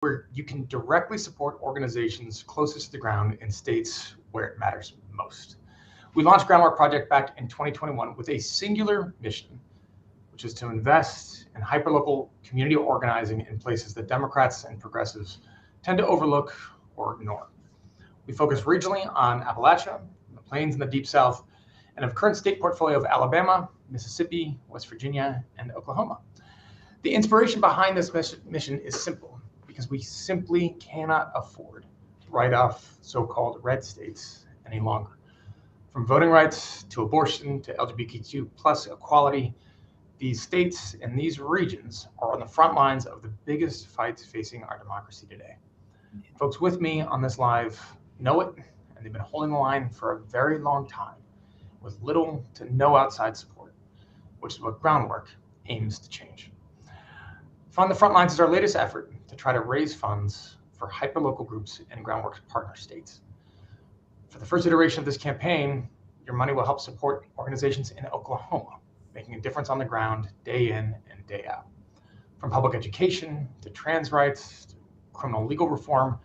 where you can directly support organizations closest to the ground in states where it matters most. We launched Groundwork Project back in 2021 with a singular mission, which is to invest in hyperlocal community organizing in places that Democrats and progressives tend to overlook or ignore. We focus regionally on Appalachia, the Plains and the Deep South, and have a current state portfolio of Alabama, Mississippi, West Virginia, and Oklahoma. The inspiration behind this mission is simple, because we simply cannot afford to write off so-called red states any longer. From voting rights to abortion to LGBTQ plus equality, these states and these regions are on the front lines of the biggest fights facing our democracy today. Folks with me on this live know it, and they've been holding the line for a very long time with little to no outside support, which is what Groundwork aims to change. Fund the Frontlines is our latest effort to try to raise funds for hyperlocal groups in Groundwork's partner states. For the first iteration of this campaign, your money will help support organizations in Oklahoma, making a difference on the ground day in and day out. From public education to trans rights to criminal legal reform,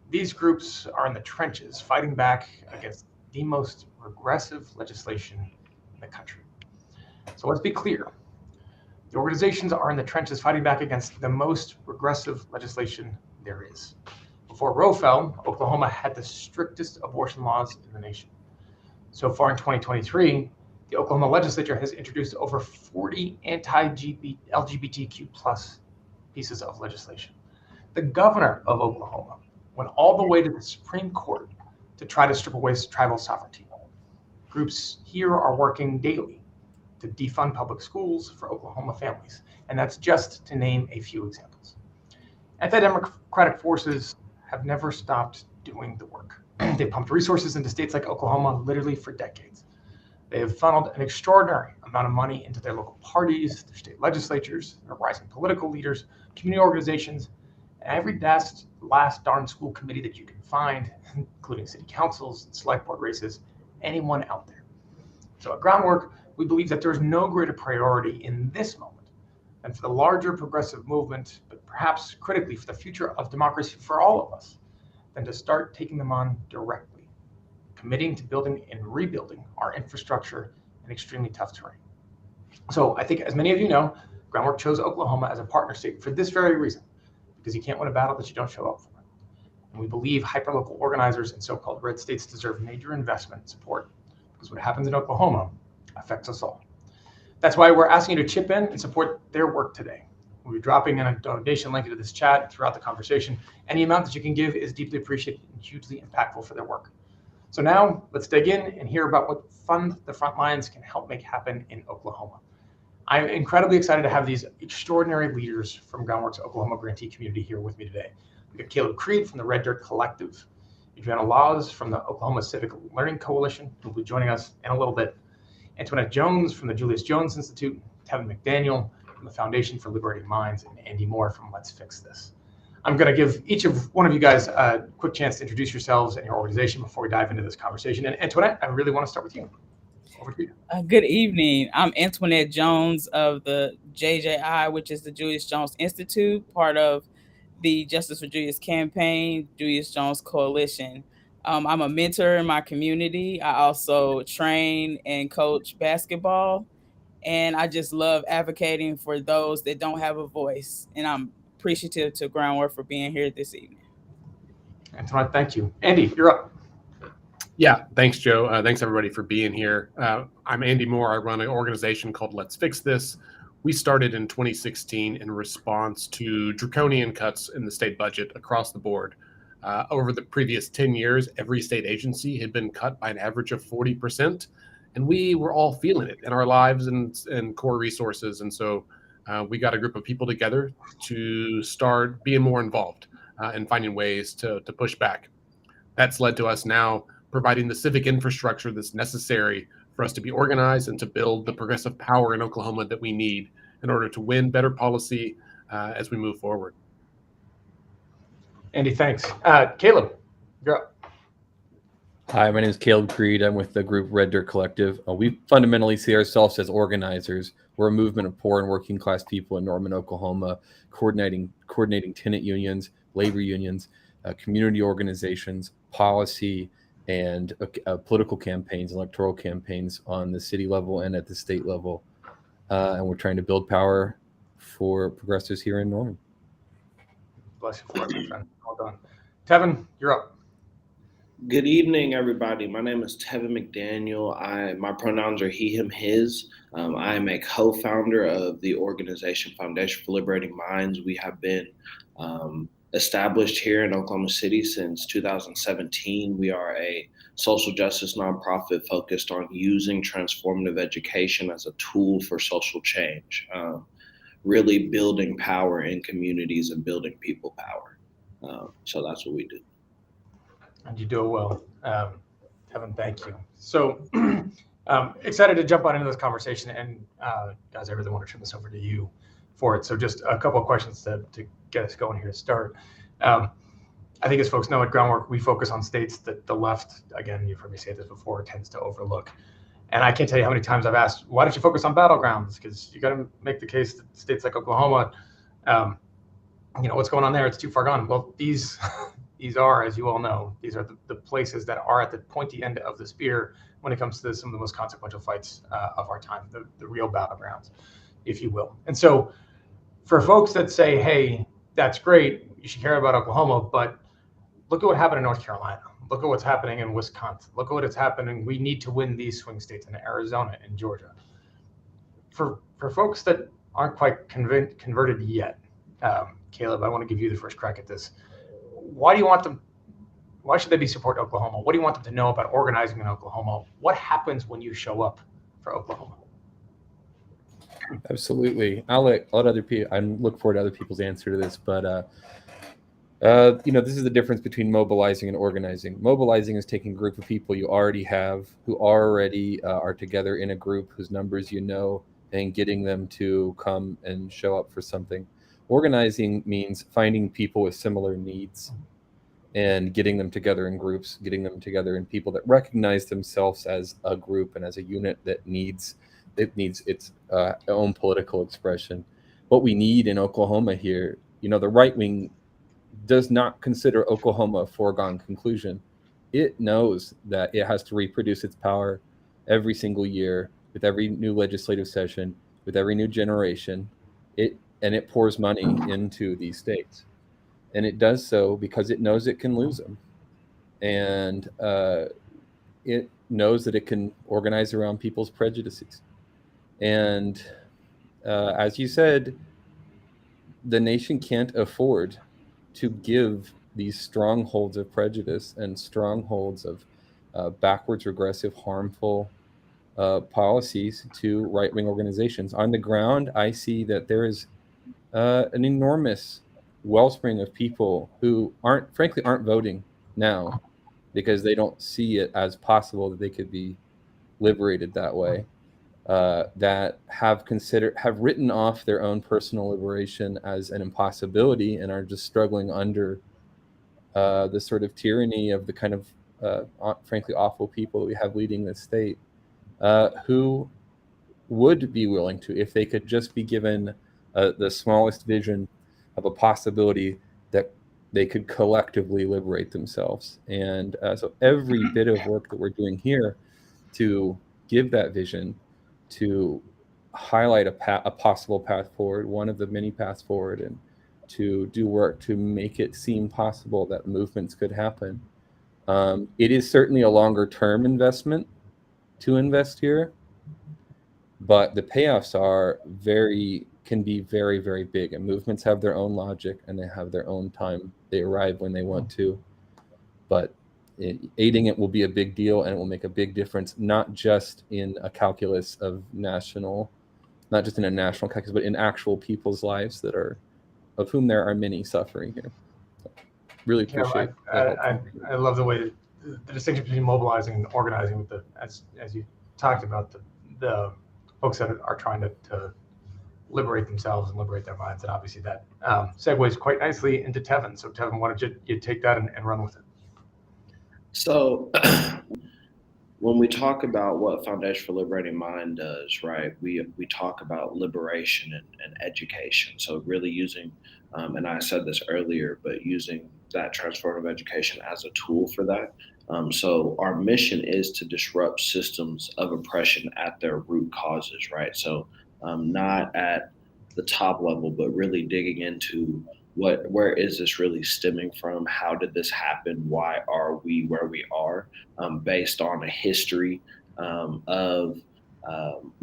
these groups are in the trenches fighting back against the most regressive legislation in the country. So let's be clear. The organizations are in the trenches fighting back against the most regressive legislation there is. Before Roe fell, Oklahoma had the strictest abortion laws in the nation. So far in 2023, the Oklahoma legislature has introduced over 40 anti-LGBTQ plus pieces of legislation. The governor of Oklahoma went all the way to the Supreme Court to try to strip away tribal sovereignty. Groups here are working daily to defund public schools for Oklahoma families, and that's just to name a few examples. Anti-democratic forces have never stopped doing the work. They pumped resources into states like Oklahoma literally for decades. They have funneled an extraordinary amount of money into their local parties, their state legislatures, their rising political leaders, community organizations, and every last darn school committee that you can find, including city councils and select board races, anyone out there. So at Groundwork, we believe that there is no greater priority in this moment than for the larger progressive movement, but perhaps critically for the future of democracy for all of us, than to start taking them on directly, committing to building and rebuilding our infrastructure in extremely tough terrain. So I think, as many of you know, Groundwork chose Oklahoma as a partner state for this very reason, because you can't win a battle that you don't show up for. And we believe hyperlocal organizers in so-called red states deserve major investment and support, because what happens in Oklahoma affects us all. That's why we're asking you to chip in and support their work today. We'll be dropping in a donation link into this chat throughout the conversation. Any amount that you can give is deeply appreciated and hugely impactful for their work. So now let's dig in and hear about what Fund the Frontlines can help make happen in Oklahoma. I'm incredibly excited to have these extraordinary leaders from Groundwork's Oklahoma grantee community here with me today. We've got Caleb Creed from the Red Dirt Collective, Adriana Laws from the Oklahoma Civic Learning Coalition, who will be joining us in a little bit, Antoinette Jones from the Julius Jones Institute, Tevin McDaniel from the Foundation for Liberating Minds, and Andy Moore from Let's Fix This. I'm going to give each of one of you guys a quick chance to introduce yourselves and your organization before we dive into this conversation. And Antoinette, I really want to start with you. Over to you. Good evening. I'm Antoinette Jones of the JJI, which is the Julius Jones Institute, part of the Justice for Julius campaign, Julius Jones Coalition. I'm a mentor in my community. I also train and coach basketball, and I just love advocating for those that don't have a voice. And I'm appreciative to Groundwork for being here this evening. Antoinette, thank you. Andy, you're up. Yeah, thanks, Joe. Thanks, everybody, for being here. I'm Andy Moore. I run an organization called Let's Fix This. We started in 2016 in response to draconian cuts in the state budget across the board. Over the previous 10 years, every state agency had been cut by an average of 40%, and we were all feeling it in our lives and core resources. And so we got a group of people together to start being more involved and finding ways to push back. That's led to us now providing the civic infrastructure that's necessary for us to be organized and to build the progressive power in Oklahoma that we need in order to win better policy as we move forward. Andy, thanks. Caleb, you're up. Hi, my name is Caleb Creed. I'm with the group Red Dirt Collective. We fundamentally see ourselves as organizers. We're a movement of poor and working class people in Norman, Oklahoma, coordinating tenant unions, labor unions, community organizations, policy, and political campaigns, electoral campaigns on the city level and at the state level. And we're trying to build power for progressives here in Norman. Bless you for it, my friend. Well done. Tevin, you're up. Good evening, everybody. My name is Tevin McDaniel. My pronouns are he, him, his. I am a co-founder of the organization Foundation for Liberating Minds. We have been established here in Oklahoma City since 2017. We are a social justice nonprofit focused on using transformative education as a tool for social change, really building power in communities and building people power. So that's what we do. And you do it well. Tevin, thank you. So excited to jump on into this conversation. And guys, I really want to turn this over to you for it. So just a couple of questions to get us going here to start. I think as folks know at Groundwork, we focus on states that the left, again, you've heard me say this before, tends to overlook. And I can't tell you how many times I've asked, why don't you focus on battlegrounds? Because you got to make the case that states like Oklahoma, what's going on there? It's too far gone. Well, these are, as you all know, these are the places that are at the pointy end of the spear when it comes to some of the most consequential fights of our time, the real battlegrounds, if you will. And so for folks that say, hey, that's great, you should care about Oklahoma, but look at what happened in North Carolina. Look at what's happening in Wisconsin. Look at what is happening. We need to win these swing states in Arizona and Georgia. For folks that aren't quite converted yet, Caleb, I want to give you the first crack at this. Why should they be support Oklahoma? What do you want them to know about organizing in Oklahoma? What happens when you show up for Oklahoma? Absolutely. I'll let other people, I look forward to other people's answer to this, but this is the difference between mobilizing and organizing. Mobilizing is taking a group of people you already have, who already are together in a group, whose numbers you know, and getting them to come and show up for something. Organizing means finding people with similar needs and getting them together in groups, getting them together in people that recognize themselves as a group and as a unit that needs its own political expression. What we need in Oklahoma here, the right wing does not consider Oklahoma a foregone conclusion. It knows that it has to reproduce its power every single year with every new legislative session, with every new generation. It pours money into these states. And it does so because it knows it can lose them. And it knows that it can organize around people's prejudices. And as you said, the nation can't afford to give these strongholds of prejudice and strongholds of backwards, regressive, harmful policies to right-wing organizations. On the ground, I see that there is an enormous wellspring of people who aren't voting now because they don't see it as possible that they could be liberated that way, that have written off their own personal liberation as an impossibility and are just struggling under the sort of tyranny of the kind of frankly awful people that we have leading this state, who would be willing to, if they could just be given the smallest vision of a possibility that they could collectively liberate themselves. And so every bit of work that we're doing here to give that vision, to highlight a possible path forward, one of the many paths forward, and to do work to make it seem possible that movements could happen. It is certainly a longer term investment to invest here, but the payoffs can be very, very big, and movements have their own logic and they have their own time. They arrive when they want to, but aiding it will be a big deal, and it will make a big difference, not just in a calculus of national calculus, but in actual people's lives of whom there are many suffering here. So, really appreciate that. I love the way the distinction between mobilizing and organizing with as you talked about the folks that are trying to liberate themselves and liberate their minds. And obviously that segues quite nicely into Tevin. So Tevin, why don't you take that and run with it? So when we talk about what Foundation for Liberating Mind does, right, we talk about liberation and education. So really using, and I said this earlier, but using that transformative education as a tool for that. So our mission is to disrupt systems of oppression at their root causes, right? So not at the top level, but really digging into where is this really stemming from? How did this happen? Why are we where we are? Based on a history of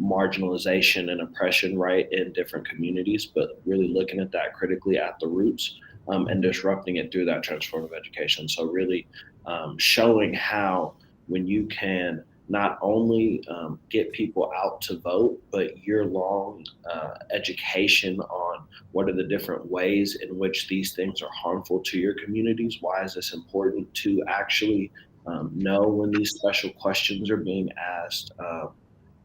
marginalization and oppression, right, in different communities, but really looking at that critically at the roots and disrupting it through that transformative education. So really showing how when you can not only get people out to vote, but year-long education on what are the different ways in which these things are harmful to your communities. Why is this important to actually know when these special questions are being asked?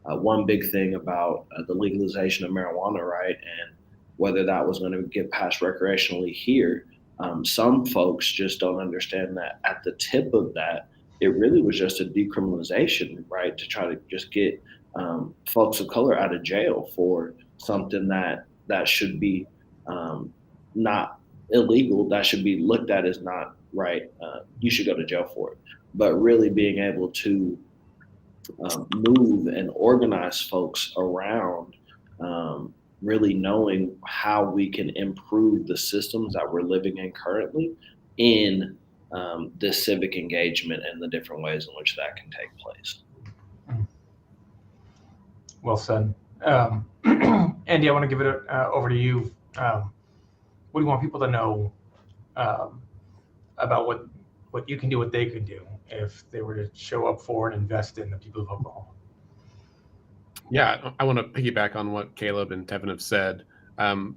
One big thing about the legalization of marijuana, right, and whether that was going to get passed recreationally here, some folks just don't understand that at the tip of that, it really was just a decriminalization, right, to try to just get folks of color out of jail for something that should be not illegal, that should be looked at as not right. You should go to jail for it. But really being able to move and organize folks around really knowing how we can improve the systems that we're living in currently in this civic engagement and the different ways in which that can take place. Well said. Andy, I want to give it over to you. What do you want people to know about what you can do, what they could do if they were to show up for and invest in the people of Oklahoma? Yeah, I want to piggyback on what Caleb and Tevin have said.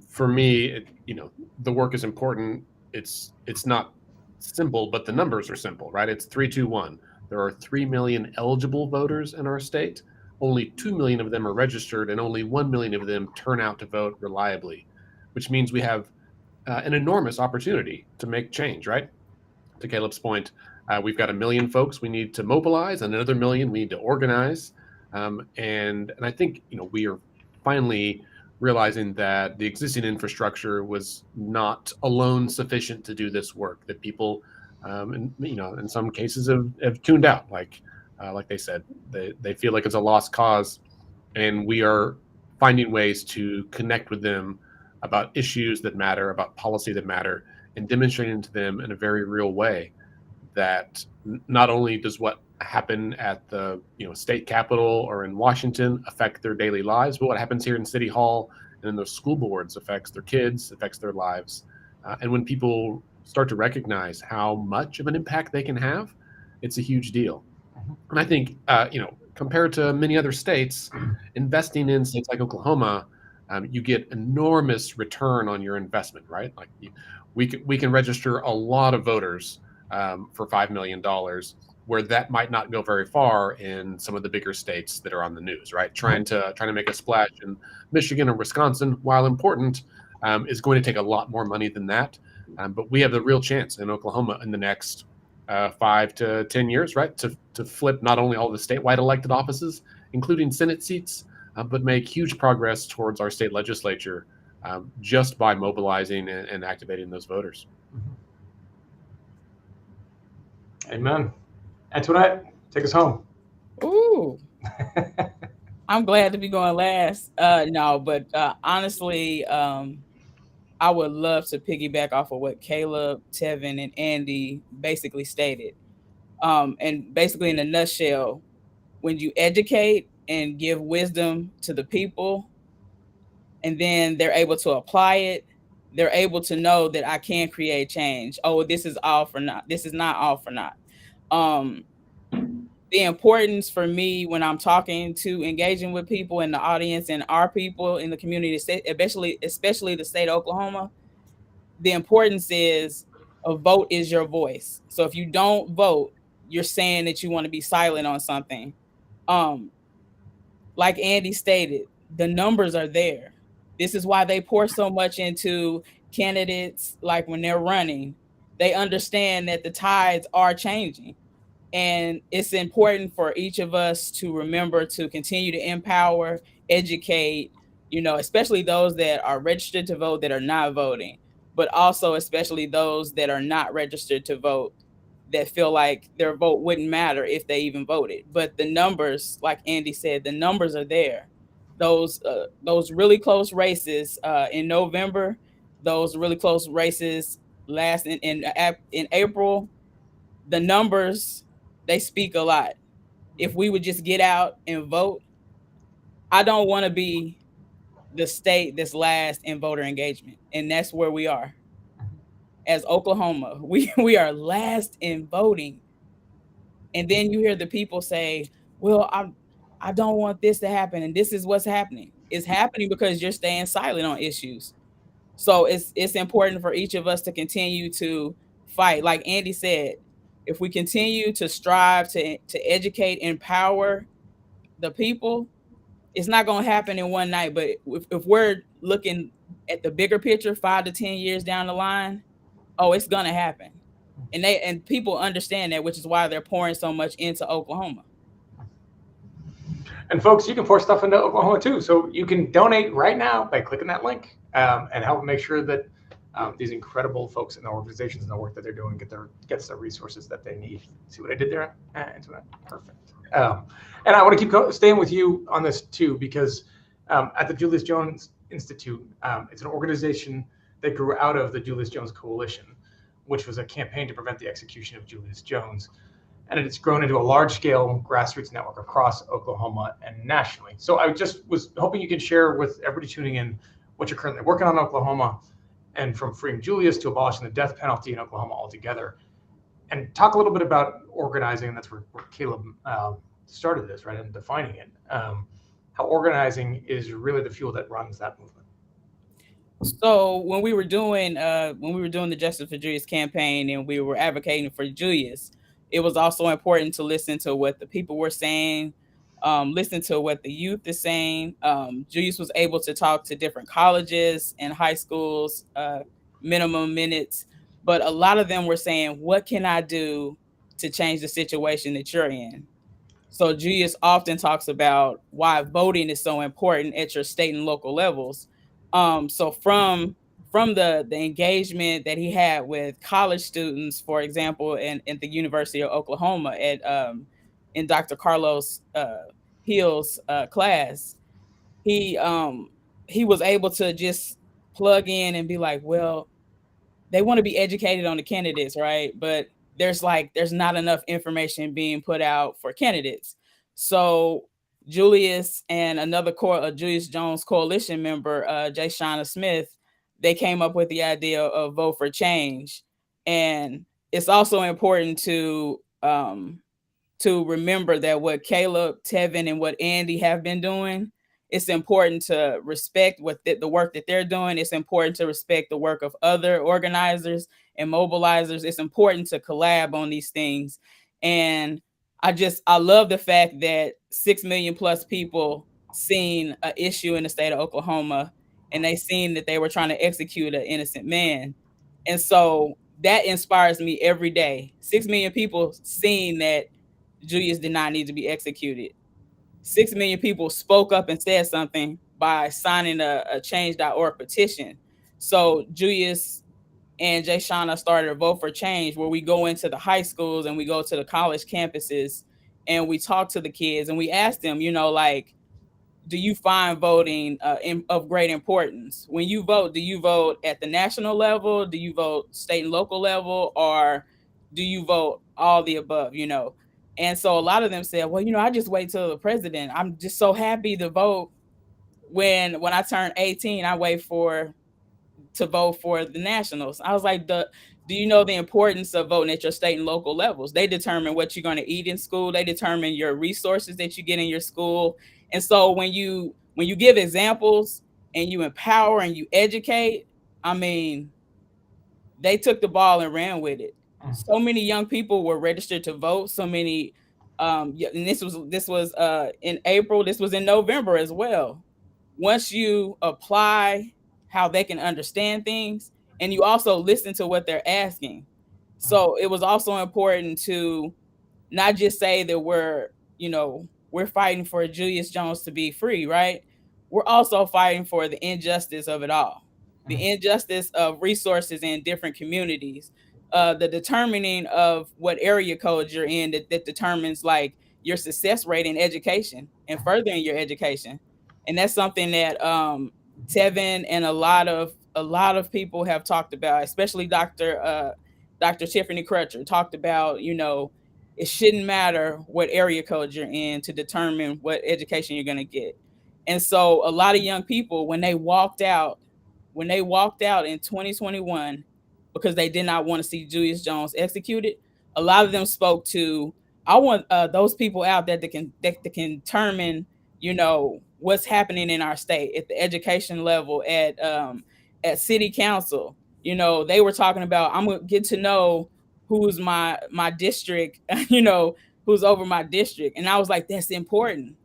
For me, the work is important. It's not simple, but the numbers are simple, right? It's 3-2-1. There are 3 million eligible voters in our state. Only 2 million of them are registered, and only 1 million of them turn out to vote reliably, which means we have an enormous opportunity to make change, right? To Caleb's point, we've got 1 million folks we need to mobilize, and another 1 million we need to organize. And I think we are finally realizing that the existing infrastructure was not alone sufficient to do this work. That people, in some cases, have tuned out. Like they said, they feel like it's a lost cause, and we are finding ways to connect with them about issues that matter, about policy that matter, and demonstrating to them in a very real way that not only does what happen at the state capitol or in Washington affect their daily lives, but what happens here in City Hall and in those school boards affects their kids, affects their lives. And when people start to recognize how much of an impact they can have, it's a huge deal. And I think, compared to many other states, investing in states like Oklahoma, you get enormous return on your investment, right? Like we can register a lot of voters for $5 million, where that might not go very far in some of the bigger states that are on the news, right? Trying to make a splash in Michigan or Wisconsin, while important, is going to take a lot more money than that. But we have the real chance in Oklahoma in the next 5 to 10 years, right, to flip not only all the statewide elected offices, including Senate seats, but make huge progress towards our state legislature just by mobilizing and activating those voters. Amen. Antoinette, take us home. Ooh. I'm glad to be going last. Honestly, I would love to piggyback off of what Caleb, Tevin, and Andy basically stated. And basically, in a nutshell, when you educate and give wisdom to the people, and then they're able to apply it, they're able to know that I can create change. Oh, this is all for naught. This is not all for naught. The importance for me when I'm talking to engaging with people in the audience and our people in the community, especially the state of Oklahoma, the importance is a vote is your voice. So if you don't vote, you're saying that you want to be silent on something. Like Andy stated, the numbers are there. This is why they pour so much into candidates. Like when they're running, they understand that the tides are changing. And it's important for each of us to remember to continue to empower, educate, especially those that are registered to vote that are not voting, but also especially those that are not registered to vote that feel like their vote wouldn't matter if they even voted. But the numbers, like Andy said, the numbers are there. Those really close races in November, those really close races last in April, the numbers, they speak a lot. If we would just get out and vote, I don't want to be the state that's last in voter engagement, and that's where we are. As Oklahoma, we are last in voting, and then you hear the people say, "Well, I don't want this to happen," and this is what's happening. It's happening because you're staying silent on issues. So it's important for each of us to continue to fight. Like Andy said, if we continue to strive to educate, empower the people, it's not going to happen in one night. But if we're looking at the bigger picture, 5 to 10 years down the line, oh, it's going to happen. And people understand that, which is why they're pouring so much into Oklahoma. And folks, you can pour stuff into Oklahoma too. So you can donate right now by clicking that link and help make sure that these incredible folks and the organizations and the work that they're doing gets the resources that they need. See what I did there? Perfect. And I want to keep staying with you on this too, because at the Julius Jones Institute, it's an organization that grew out of the Julius Jones Coalition, which was a campaign to prevent the execution of Julius Jones. And it's grown into a large-scale grassroots network across Oklahoma and nationally. So I just was hoping you could share with everybody tuning in what you're currently working on in Oklahoma, and from freeing Julius to abolishing the death penalty in Oklahoma altogether. And talk a little bit about organizing, and that's where Caleb started this, right, and defining it. How organizing is really the fuel that runs that movement. So when we were doing the Justice for Julius campaign and we were advocating for Julius, it was also important to listen to what the people were saying, listen to what the youth is saying. Julius was able to talk to different colleges and high schools, minimum minutes, but a lot of them were saying, what can I do to change the situation that you're in? So Julius often talks about why voting is so important at your state and local levels. So from the engagement that he had with college students, for example, at the University of Oklahoma in Dr. Carlos Hill's class, he was able to just plug in and be like, well, they want to be educated on the candidates, right? But there's not enough information being put out for candidates. So Julius and another Julius Jones Coalition member, Jay Shauna Smith, they came up with the idea of Vote for Change. And it's also important to remember that what Caleb, Tevin, and what Andy have been doing, it's important to respect what the work that they're doing. It's important to respect the work of other organizers and mobilizers. It's important to collab on these things. And I love the fact that 6 million plus people seen an issue in the state of Oklahoma, and they seen that they were trying to execute an innocent man. And so that inspires me every day. 6 million people seen that Julius did not need to be executed. 6 million people spoke up and said something by signing a change.org petition. So Julius and Jay Shauna started a Vote for Change, where we go into the high schools and we go to the college campuses and we talk to the kids and we ask them, do you find voting of great importance? When you vote, do you vote at the national level? Do you vote state and local level? Or do you vote all the above, And so a lot of them said, well, I just wait till the president. I'm just so happy to vote when I turn 18, I wait to vote for the nationals. I was like, do you know the importance of voting at your state and local levels? They determine what you're going to eat in school. They determine your resources that you get in your school. And so when you give examples and you empower and you educate, I mean, they took the ball and ran with it. So many young people were registered to vote. So many, and this was in April. This was in November as well. Once you apply how they can understand things, and you also listen to what they're asking. So it was also important to not just say that we're fighting for Julius Jones to be free, right? We're also fighting for the injustice of it all, the injustice of resources in different communities, the determining of what area code you're in that determines like your success rate in education and furthering your education. And that's something that Tevin and a lot of people have talked about, especially Dr. Tiffany Crutcher talked about, it shouldn't matter what area code you're in to determine what education you're going to get. And so a lot of young people, when they walked out in 2021, because they did not want to see Julius Jones executed, a lot of them spoke to, I want those people out there that can determine, what's happening in our state at the education level, at city council. They were talking about, I'm gonna get to know who's my district, who's over my district. And I was like, that's important.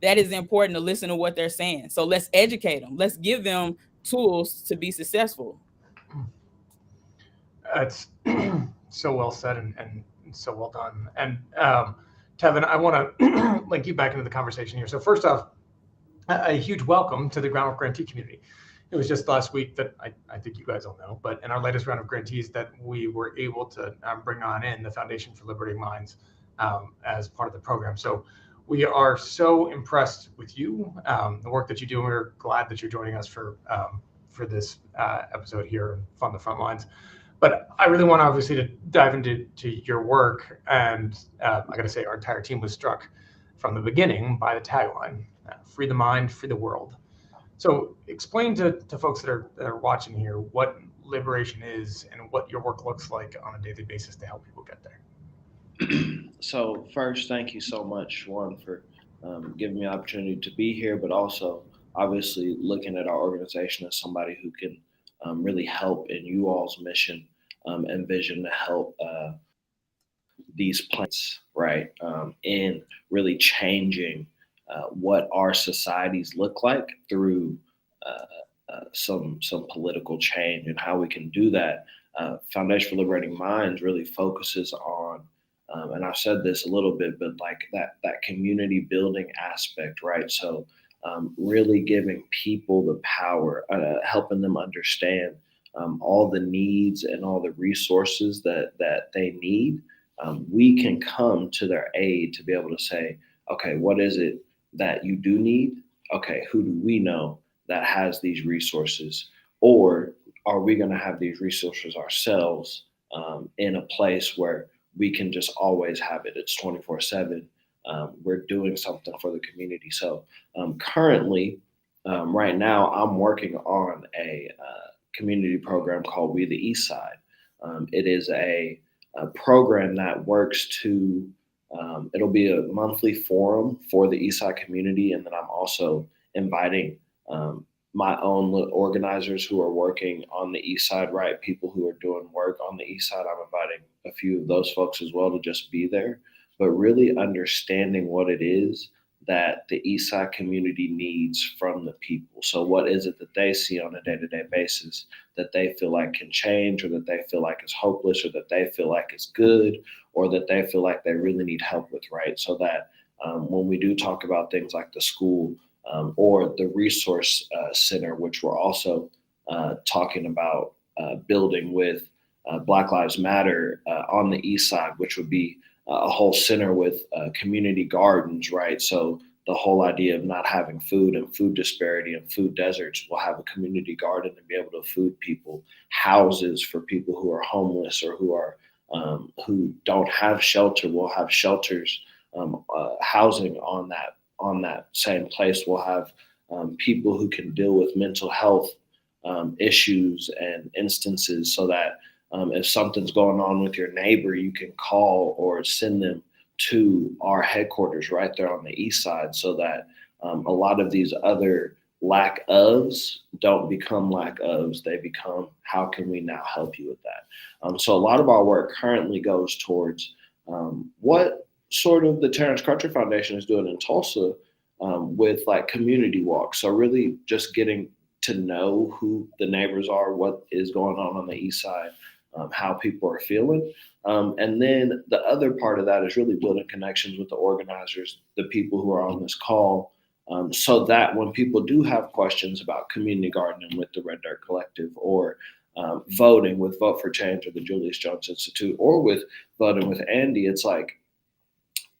That is important to listen to what they're saying. So let's educate them. Let's give them tools to be successful. It's so well said and so well done. And Tevin, I want to link you back into the conversation here. So first off, a huge welcome to the Groundwork grantee community. It was just last week that I think you guys all know, but in our latest round of grantees that we were able to bring on in the Foundation for Liberating Minds as part of the program. So we are so impressed with you, the work that you do, and we're glad that you're joining us for this episode here in Fund the Frontlines. But I really want obviously to dive into your work, and I got to say our entire team was struck from the beginning by the tagline, free the mind, free the world. So explain to folks that are watching here what liberation is and what your work looks like on a daily basis to help people get there. So first, thank you so much, Juan, for giving me the opportunity to be here, but also obviously looking at our organization as somebody who can really help in you all's mission and vision to help these plans, right, in really changing what our societies look like through some political change, and how we can do that. Foundation for Liberating Minds really focuses on, and I've said this a little bit, but like that community building aspect, right? So really giving people the power, helping them understand all the needs and all the resources that they need. We can come to their aid to be able to say, okay, what is it that you do need? Okay, who do we know that has these resources? Or are we going to have these resources ourselves in a place where we can just always have it? It's 24/7. We're doing something for the community. So currently, right now, I'm working on a community program called We the East Side. It is a program that works to, it'll be a monthly forum for the East Side community. And then I'm also inviting my own organizers who are working on the East Side, right? People who are doing work on the East Side. I'm inviting a few of those folks as well to just be there, but really understanding what it is that the East Side community needs from the people. So what is it that they see on a day-to-day basis that they feel like can change, or that they feel like is hopeless, or that they feel like is good, or that they feel like they really need help with, right? So that when we do talk about things like the school or the resource center, which we're also talking about building with Black Lives Matter on the East Side, which would be a whole center with community gardens, right? So the whole idea of not having food and food disparity and food deserts, we'll have a community garden to be able to feed people, houses for people who are homeless or who don't have shelter. We'll have shelters, housing on that same place. We'll have people who can deal with mental health issues and instances, so that if something's going on with your neighbor, you can call or send them to our headquarters right there on the East Side, so that a lot of these other lack ofs don't become lack ofs. They become, how can we now help you with that? So a lot of our work currently goes towards what sort of the Terrence Crutcher Foundation is doing in Tulsa with like community walks. So really just getting to know who the neighbors are, what is going on the East Side, how people are feeling. And then the other part of that is really building connections with the organizers, the people who are on this call, so that when people do have questions about community gardening with the Red Dirt Collective, or voting with Vote for Change or the Julius Jones Institute, or with voting with Andy, it's like,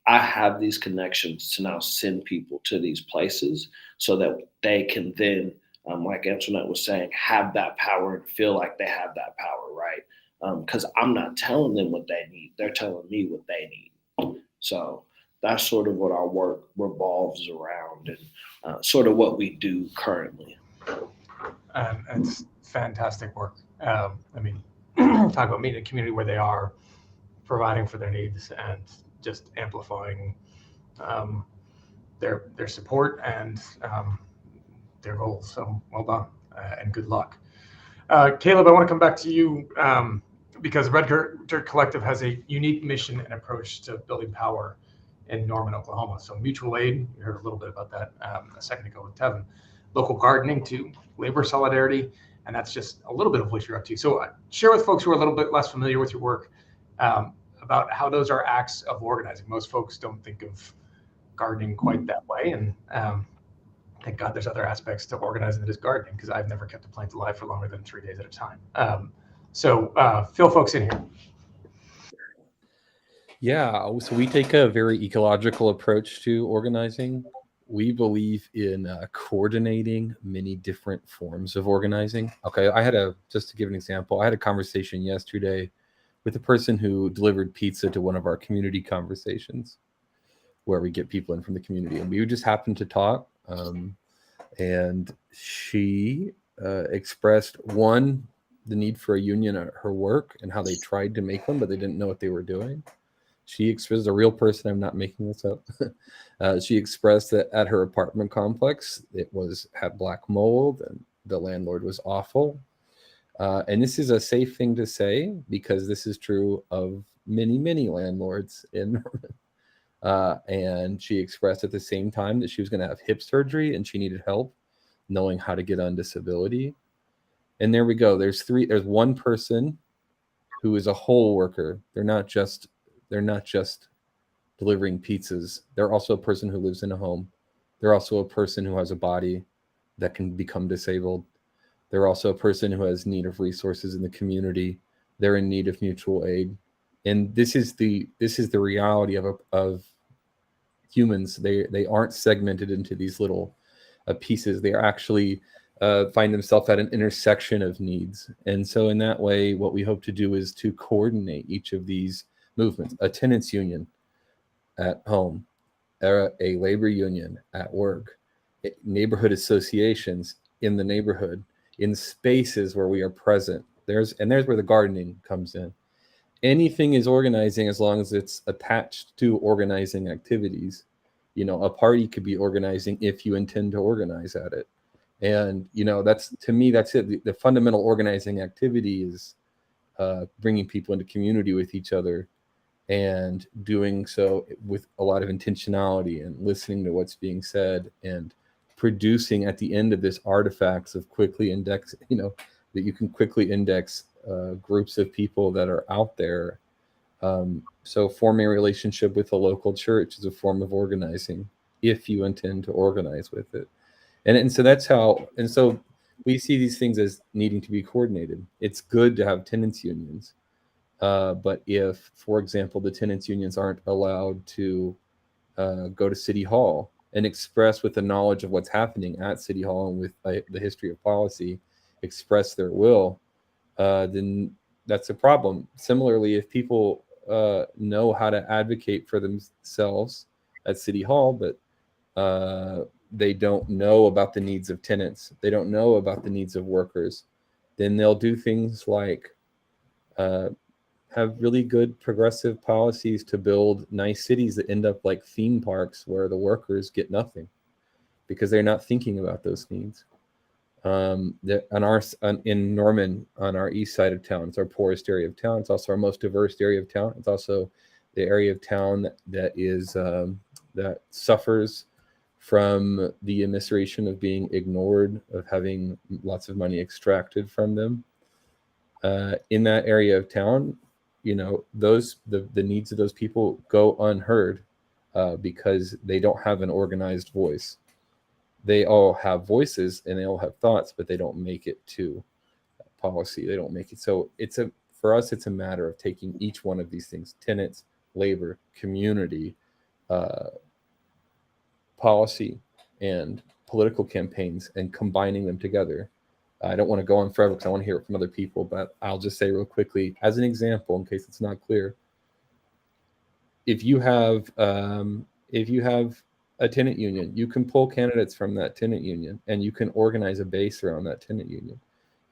I have these connections to now send people to these places so that they can then, like Antoinette was saying, have that power and feel like they have that power, right? Because I'm not telling them what they need. They're telling me what they need. So that's sort of what our work revolves around, and sort of what we do currently. It's fantastic work. I mean, talk about meeting a community where they are, providing for their needs, and just amplifying their support and their goals. So well done, and good luck. Caleb, I want to come back to you because Red Dirt Collective has a unique mission and approach to building power in Norman, Oklahoma. So mutual aid, we heard a little bit about that a second ago with Tevin. Local gardening too, labor solidarity, and that's just a little bit of what you're up to. So share with folks who are a little bit less familiar with your work about how those are acts of organizing. Most folks don't think of gardening quite that way, and thank God there's other aspects to organizing that is gardening, because I've never kept a plant alive for longer than 3 days at a time. So fill folks in here. Yeah, so we take a very ecological approach to organizing. We believe in coordinating many different forms of organizing. Okay, just to give an example, I had a conversation yesterday with a person who delivered pizza to one of our community conversations, where we get people in from the community, and we just happened to talk. And she expressed, one, the need for a union at her work and how they tried to make one, but they didn't know what they were doing. She expressed, a real person, I'm not making this up. She expressed that at her apartment complex, had black mold and the landlord was awful. And this is a safe thing to say because this is true of many, many landlords in Norman. And she expressed at the same time that she was going to have hip surgery and she needed help knowing how to get on disability. And there we go. There's one person who is a whole worker. They're not just delivering pizzas. They're also a person who lives in a home. They're also a person who has a body that can become disabled. They're also a person who has need of resources in the community. They're in need of mutual aid. And this is the reality of humans. They aren't segmented into these little pieces. They are actually find themselves at an intersection of needs. And so in that way, what we hope to do is to coordinate each of these movements: a tenants union at home, a labor union at work, neighborhood associations in the neighborhood, in spaces where we are present. There's where the gardening comes in. Anything is organizing as long as it's attached to organizing activities. A party could be organizing if you intend to organize at it. And, that's it. The fundamental organizing activity is bringing people into community with each other and doing so with a lot of intentionality and listening to what's being said and producing at the end of this artifacts of quickly index, that you can quickly index groups of people that are out there. So forming a relationship with a local church is a form of organizing if you intend to organize with it. And so we see these things as needing to be coordinated. It's good to have tenants unions. But if, for example, the tenants unions aren't allowed to go to City Hall and express with the knowledge of what's happening at City Hall and with the history of policy, express their will, then that's a problem. Similarly, if people know how to advocate for themselves at City Hall, but they don't know about the needs of tenants, they don't know about the needs of workers, then they'll do things like have really good progressive policies to build nice cities that end up like theme parks where the workers get nothing because they're not thinking about those needs. In Norman, on our east side of town, it's our poorest area of town. It's also our most diverse area of town. It's also the area of town that suffers from the immiseration of being ignored, of having lots of money extracted from them. in that area of town, the needs of those people go unheard because they don't have an organized voice. They all have voices and they all have thoughts, but they don't make it to policy. They don't make it. So for us, it's a matter of taking each one of these things: tenants, labor, community, policy, and political campaigns, and combining them together. I don't want to go on forever because I want to hear it from other people, but I'll just say real quickly, as an example, in case it's not clear, if you have a tenant union, you can pull candidates from that tenant union and you can organize a base around that tenant union.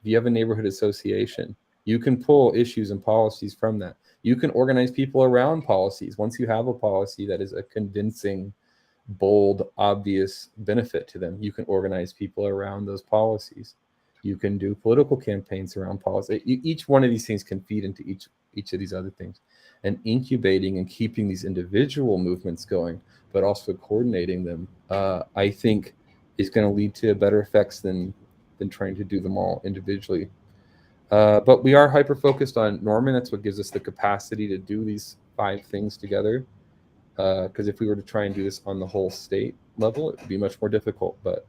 If you have a neighborhood association, you can pull issues and policies from that. You can organize people around policies. Once you have a policy that is a convincing, bold, obvious benefit to them, you can organize people around those policies. You can do political campaigns around policy. Each one of these things can feed into each of these other things. And incubating and keeping these individual movements going, but also coordinating them, I think is going to lead to better effects than trying to do them all individually. But we are hyper-focused on Norman. That's what gives us the capacity to do these 5 things together. Because if we were to try and do this on the whole state level, it would be much more difficult. But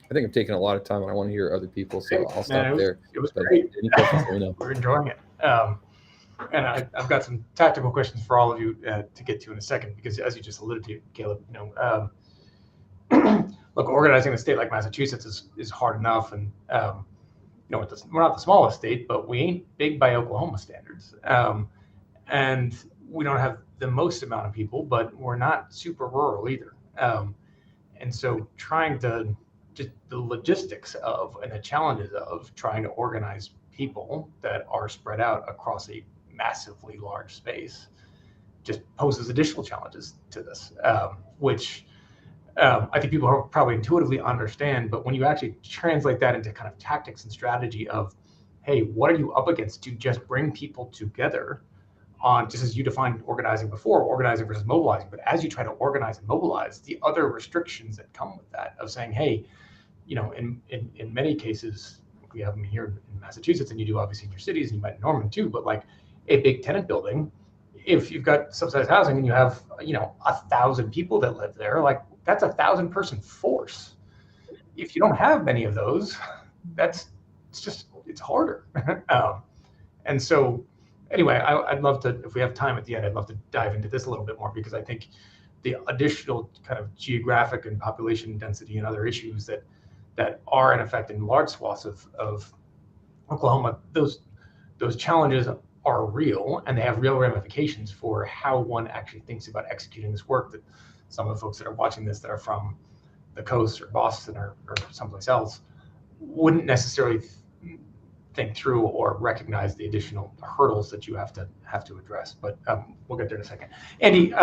I think I've taken a lot of time and I want to hear other people, so I'll stop there. It was great. Any questions, let me know. We're enjoying it. And I've got some tactical questions for all of you to get to in a second, because as you just alluded to, Caleb, look, organizing a state like Massachusetts is hard enough, and we're not the smallest state, but we ain't big by Oklahoma standards, and we don't have the most amount of people, but we're not super rural either, and so trying to just the logistics of and the challenges of trying to organize people that are spread out across a massively large space just poses additional challenges to this, which I think people probably intuitively understand. But when you actually translate that into kind of tactics and strategy of, hey, what are you up against to just bring people together on, just as you defined organizing before, organizing versus mobilizing, but as you try to organize and mobilize, the other restrictions that come with that of saying, hey, in many cases, we have them here in Massachusetts, and you do obviously in your cities, and you might in Norman too, but like a big tenant building, if you've got subsidized housing and you have 1,000 people that live there, like that's 1,000 person force. If you don't have many of those, it's harder. And so anyway, I'd love to, if we have time at the end, I'd love to dive into this a little bit more, because I think the additional kind of geographic and population density and other issues that are in effect in large swaths of Oklahoma, those challenges are real, and they have real ramifications for how one actually thinks about executing this work that some of the folks that are watching this that are from the coast or Boston or someplace else wouldn't necessarily think through or recognize the additional hurdles that you have to address. But we'll get there in a second. Andy,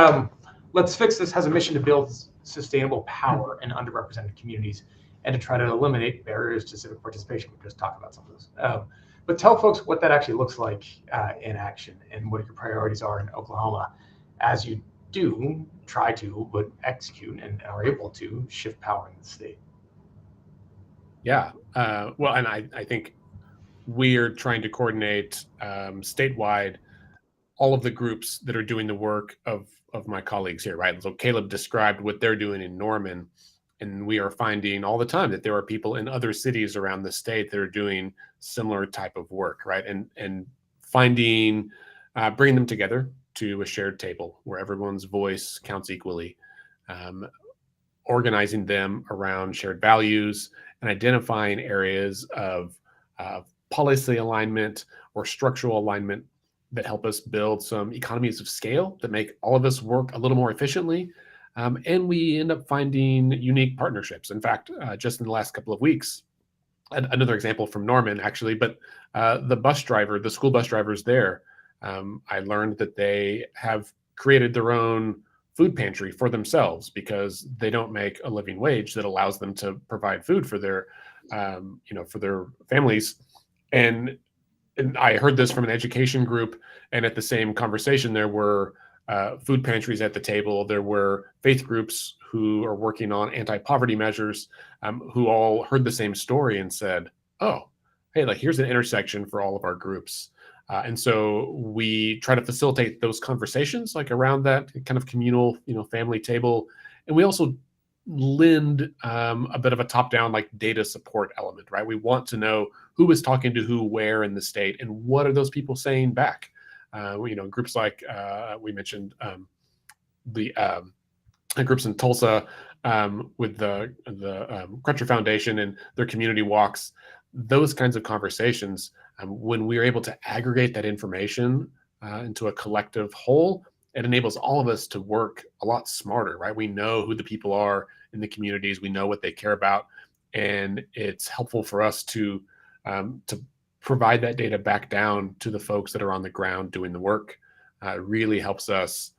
Let's Fix This has a mission to build sustainable power in underrepresented communities and to try to eliminate barriers to civic participation. We just talked about some of those. But tell folks what that actually looks like in action, and what your priorities are in Oklahoma as you do try to, but execute and are able to shift power in the state. Yeah, well, and I think we're trying to coordinate statewide all of the groups that are doing the work of my colleagues here, right? So Caleb described what they're doing in Norman, and we are finding all the time that there are people in other cities around the state that are doing similar type of work, right? And finding, bringing them together to a shared table where everyone's voice counts equally, organizing them around shared values and identifying areas of policy alignment or structural alignment that help us build some economies of scale that make all of us work a little more efficiently. And we end up finding unique partnerships. In fact, just in the last couple of weeks, another example from Norman, actually, but the school bus drivers there, I learned that they have created their own food pantry for themselves because they don't make a living wage that allows them to provide food for their, for their families. And I heard this from an education group, and at the same conversation, there were food pantries at the table. There were faith groups who are working on anti-poverty measures, who all heard the same story and said, oh, hey, like here's an intersection for all of our groups. And so we try to facilitate those conversations like around that kind of communal, family table. And we also lend a bit of a top-down like data support element, right? We want to know who is talking to who, where in the state, and what are those people saying back. Groups like we mentioned the groups in Tulsa with the Crutcher Foundation and their community walks. Those kinds of conversations, when we are able to aggregate that information into a collective whole, it enables all of us to work a lot smarter, right? We know who the people are in the communities, we know what they care about, and it's helpful for us to provide that data back down to the folks that are on the ground doing the work. It really helps us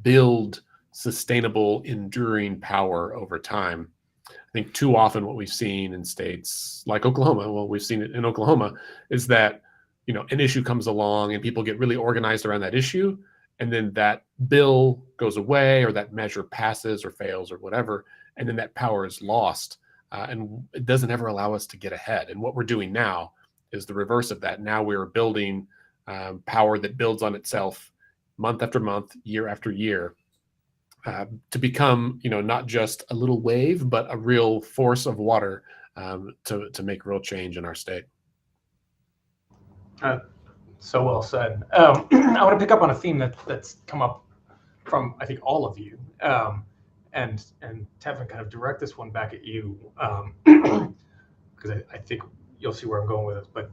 build sustainable, enduring power over time. I think too often what we've seen in states like Oklahoma, well, we've seen it in Oklahoma, is that an issue comes along and people get really organized around that issue, and then that bill goes away or that measure passes or fails or whatever, and then that power is lost, and it doesn't ever allow us to get ahead. And what we're doing now is the reverse of that. Now we're building power that builds on itself month after month, year after year, to become, not just a little wave, but a real force of water to make real change in our state. So well said. I want to pick up on a theme that's come up from, I think, all of you, and Tevin, kind of direct this one back at you, because I think you'll see where I'm going with it. But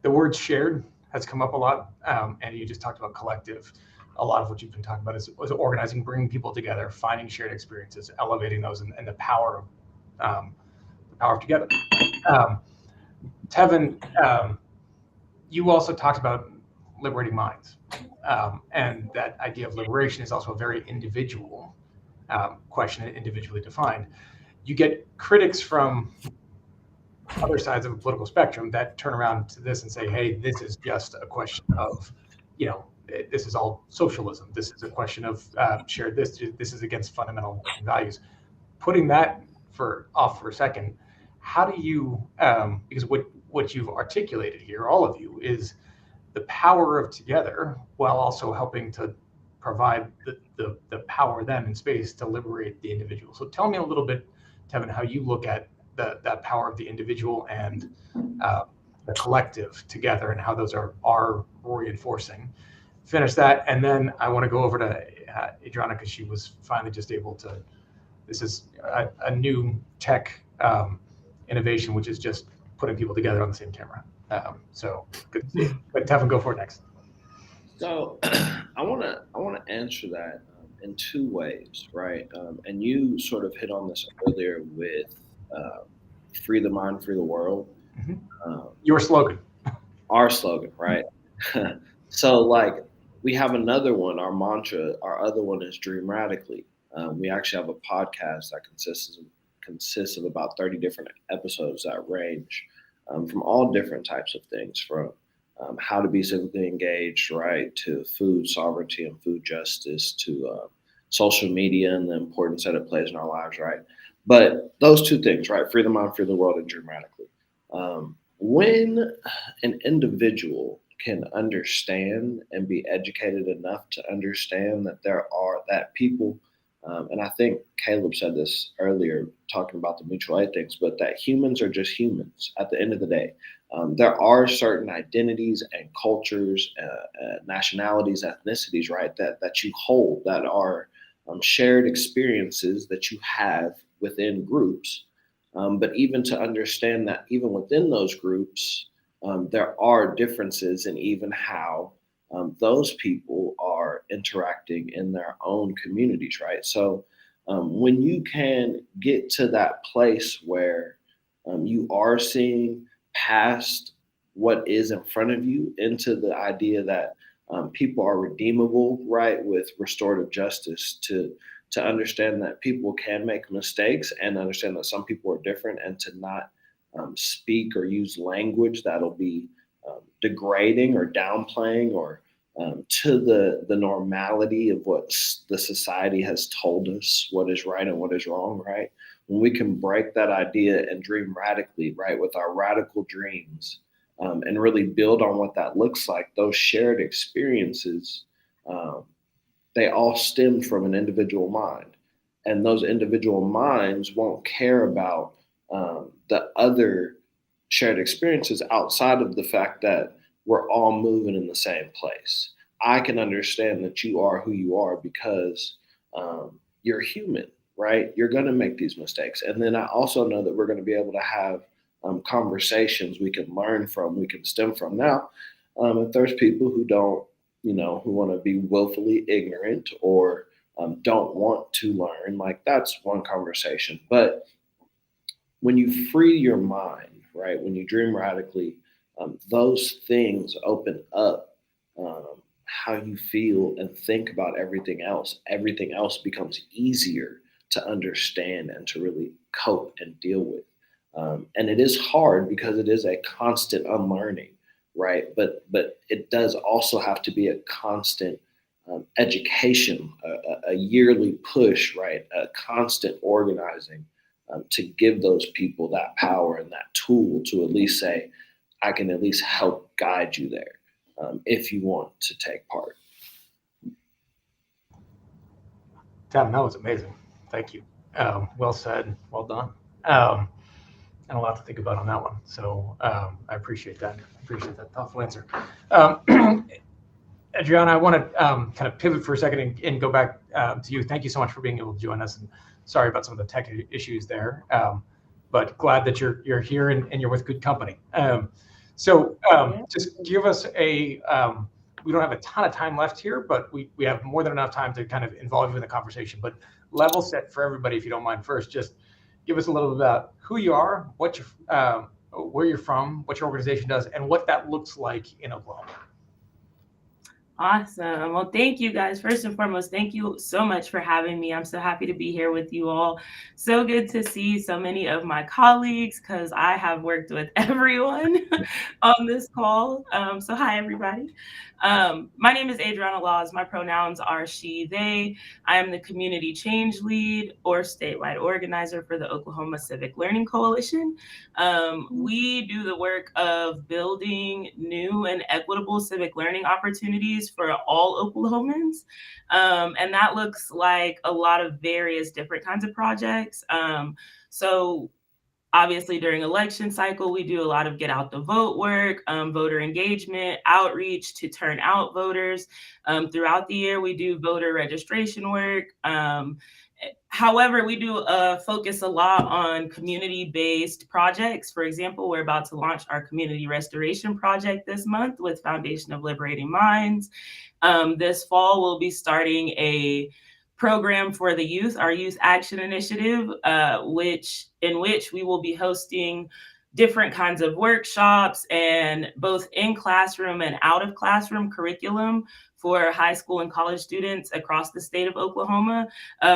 the word shared has come up a lot, and you just talked about collective. A lot of what you've been talking about is organizing, bringing people together, finding shared experiences, elevating those, and the power of together. Tevin, you also talked about liberating minds, and that idea of liberation is also a very individual question, individually defined. You get critics from other sides of a political spectrum that turn around to this and say, hey, this is just a question of, this is all socialism. This is a question of shared this is against fundamental values. Putting that off for a second, how do you, because what you've articulated here, all of you, is the power of together, while also helping to provide the power then in space to liberate the individual. So tell me a little bit, Tevin, how you look at that power of the individual and the collective together, and how those are reinforcing. Finish that, and then I want to go over to Adriana, because she was finally just able to. This is a new tech innovation, which is just putting people together on the same camera. So good. But Tevin, go for it next. So I want to answer that in two ways, right? And you sort of hit on this earlier with "Free the mind, free the world." Mm-hmm. Your slogan. Our slogan, right? So like we have another one, our mantra. Our other one is "Dream radically." We actually have a podcast that consists of about 30 different episodes that range from all different types of things, from how to be civically engaged, right, to food sovereignty and food justice, to social media and the importance that it plays in our lives, right? But those two things, right, free the mind, free the world, and dream radically. When an individual can understand and be educated enough to understand that people, and I think Caleb said this earlier, talking about the mutual aid things, but that humans are just humans at the end of the day. There are certain identities and cultures, nationalities, ethnicities, right, that you hold, that are shared experiences that you have within groups. But even to understand that even within those groups, there are differences in even how those people are interacting in their own communities, right? So when you can get to that place where you are seeing past what is in front of you into the idea that people are redeemable, right, with restorative justice, to understand that people can make mistakes and understand that some people are different, and to not speak or use language that'll be degrading or downplaying or to the normality of what the society has told us what is right and what is wrong, right? when we can break that idea and dream radically, right, with our radical dreams, and really build on what that looks like, those shared experiences, they all stem from an individual mind. And those individual minds won't care about the other shared experiences outside of the fact that we're all moving in the same place. I can understand that you are who you are because you're human, right? You're going to make these mistakes. And then I also know that we're going to be able to have conversations we can learn from, we can stem from. Now, if there's people who don't, who want to be willfully ignorant or don't want to learn, like that's one conversation. But when you free your mind, right, when you dream radically, those things open up how you feel and think about everything else. Everything else becomes easier to understand and to really cope and deal with. And it is hard because it is a constant unlearning, right? But it does also have to be a constant education, a yearly push, right? A constant organizing to give those people that power and that tool to at least say, I can at least help guide you there if you want to take part. Tim, that was amazing. Thank you. Well said. Well done. And a lot to think about on that one. So I appreciate that. Appreciate that thoughtful answer. Adriana, I want to kind of pivot for a second and go back to you. Thank you so much for being able to join us. And sorry about some of the tech issues there, but glad that you're here and you're with good company. So just give us a, we don't have a ton of time left here, but we have more than enough time to kind of involve you in the conversation. But level set for everybody, if you don't mind, first, just give us a little bit about who you are, what you, where you're from, what your organization does, and what that looks like in Oklahoma. Awesome. Well, thank you guys. First and foremost, thank you so much for having me. I'm so happy to be here with you all. So good to see so many of my colleagues because I have worked with everyone on this call. So hi, everybody. My name is Adriana Laws. My pronouns are she, they. I am the community change lead or statewide organizer for the Oklahoma Civic Learning Coalition. We do the work of building new and equitable civic learning opportunities for all Oklahomans. And that looks like a lot of various different kinds of projects. So obviously, during election cycle, we do a lot of get out the vote work, voter engagement, outreach to turn out voters. Throughout the year, we do voter registration work. However, we do focus a lot on community-based projects. For example, we're about to launch our community restoration project this month with Foundation of Liberating Minds. This fall, we'll be starting a program for the youth, our Youth Action Initiative, in which we will be hosting different kinds of workshops and both in classroom and out of classroom curriculum for high school and college students across the state of Oklahoma,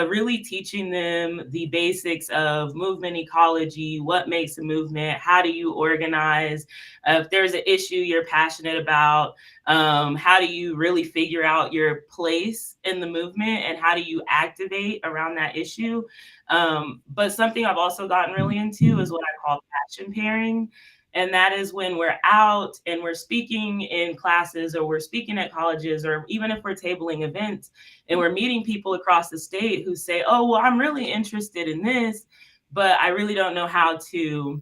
really teaching them the basics of movement ecology, what makes a movement, how do you organize, if there's an issue you're passionate about, how do you really figure out your place in the movement and how do you activate around that issue. But something I've also gotten really into is what I call passion pairing. And that is when we're out and we're speaking in classes or we're speaking at colleges, or even if we're tabling events and we're meeting people across the state who say, oh, well, I'm really interested in this, but I really don't know how to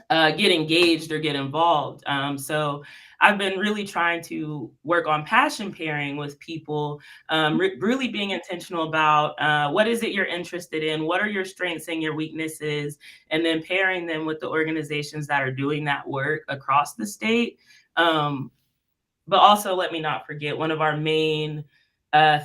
get engaged or get involved. So I've been really trying to work on passion pairing with people, really being intentional about what is it you're interested in, what are your strengths and your weaknesses, and then pairing them with the organizations that are doing that work across the state. But also, let me not forget, one of our main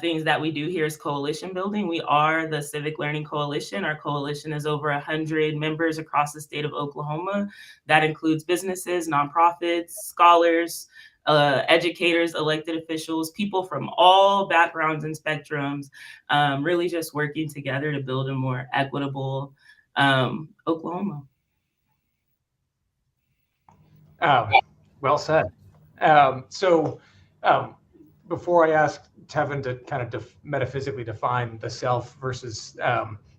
things that we do here is coalition building. We are the Civic Learning Coalition. Our coalition is over 100 members across the state of Oklahoma. That includes businesses, nonprofits, scholars, educators, elected officials, people from all backgrounds and spectrums, really just working together to build a more equitable Oklahoma. Well said. Before I ask Tevin to kind of metaphysically define the self versus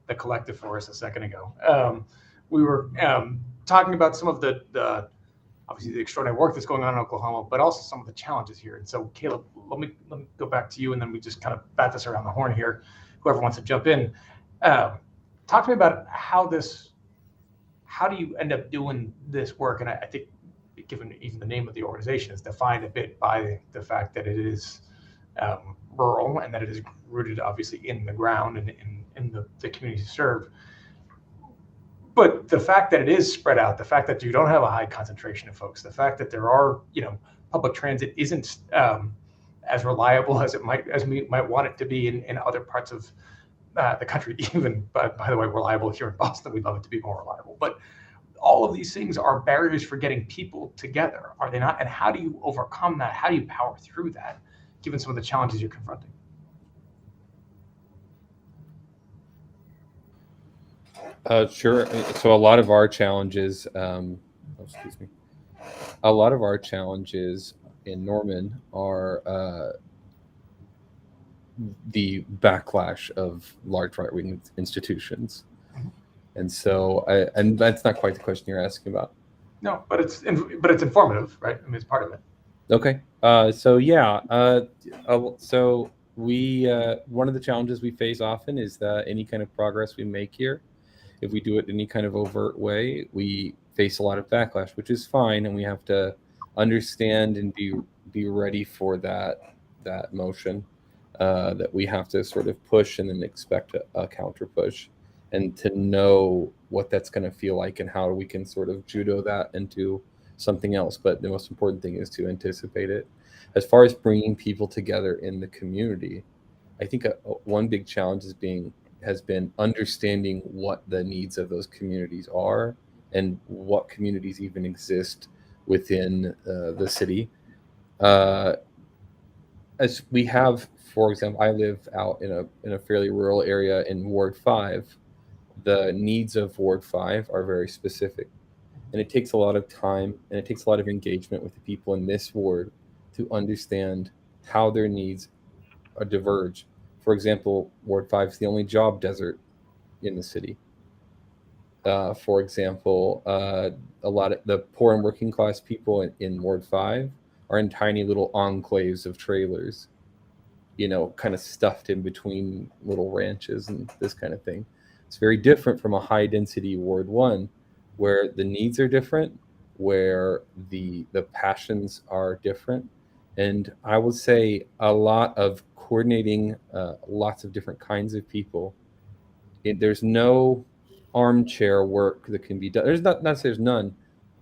the collective for us a second ago. We were talking about some of the obviously the extraordinary work that's going on in Oklahoma, but also some of the challenges here. And so, Caleb, let me go back to you, and then we just kind of bat this around the horn here. Whoever wants to jump in, talk to me about how do you end up doing this work? And I think, given even the name of the organization, is defined a bit by the fact that it is rural and that it is rooted obviously in the ground and in the communities served. But the fact that it is spread out, the fact that you don't have a high concentration of folks, the fact that there are, public transit isn't as reliable as we might want it to be in other parts of the country, even, but by the way, reliable here in Boston, we'd love it to be more reliable. But all of these things are barriers for getting people together, are they not? And how do you overcome that? How do you power through that, given some of the challenges you're confronting? Sure. So a lot of our challenges, a lot of our challenges in Norman are the backlash of large right-wing institutions. And so, and that's not quite the question you're asking about. No, but it's informative, right? I mean, it's part of it. Okay. So yeah. So we one of the challenges we face often is that any kind of progress we make here, if we do it in any kind of overt way, we face a lot of backlash, which is fine, and we have to understand and be ready for that motion. That we have to sort of push and then expect a counter push, and to know what that's going to feel like and how we can sort of judo that into something else. But the most important thing is to anticipate it. As far as bringing people together in the community, I think one big challenge has been understanding what the needs of those communities are and what communities even exist within the city. As we have, for example, I live out in a fairly rural area in Ward 5. The needs of Ward 5 are very specific, and it takes a lot of time and it takes a lot of engagement with the people in this ward to understand how their needs diverge. For example, Ward 5 is the only job desert in the city. For example, a lot of the poor and working class people in Ward 5 are in tiny little enclaves of trailers, kind of stuffed in between little ranches and this kind of thing. It's very different from a high density Ward 1, where the needs are different, where the passions are different. And I would say a lot of coordinating lots of different kinds of people. There's no armchair work that can be done. There's not to say there's none,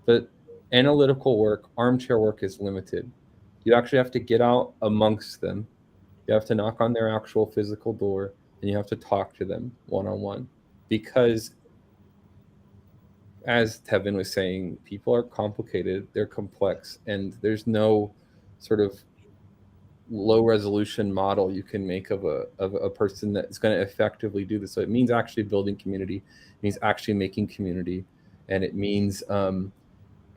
but analytical work, armchair work is limited. You actually have to get out amongst them. You have to knock on their actual physical door, and you have to talk to them one-on-one. Because, as Tevin was saying, people are complicated, they're complex, and there's no sort of low-resolution model you can make of a person that's going to effectively do this. So it means actually building community, it means actually making community, and it means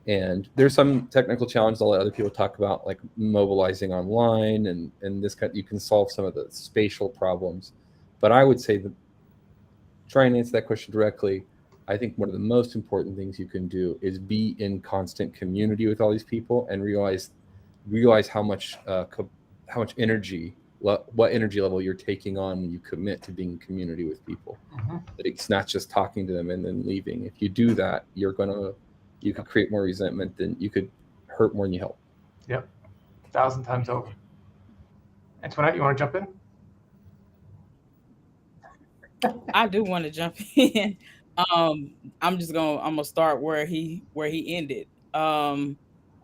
and there's some technical challenges I'll let other people talk about, like mobilizing online and this kind. You can solve some of the spatial problems, but I would say that try and answer that question directly. I think one of the most important things you can do is be in constant community with all these people and realize how much energy, what energy level you're taking on when you commit to being in community with people. Mm-hmm. That it's not just talking to them and then leaving. If you do that, you could create more resentment than you could hurt more than you help. Yep, 1,000 times over. Antoinette, you want to jump in? I do want to jump in. I'm gonna start where he ended. A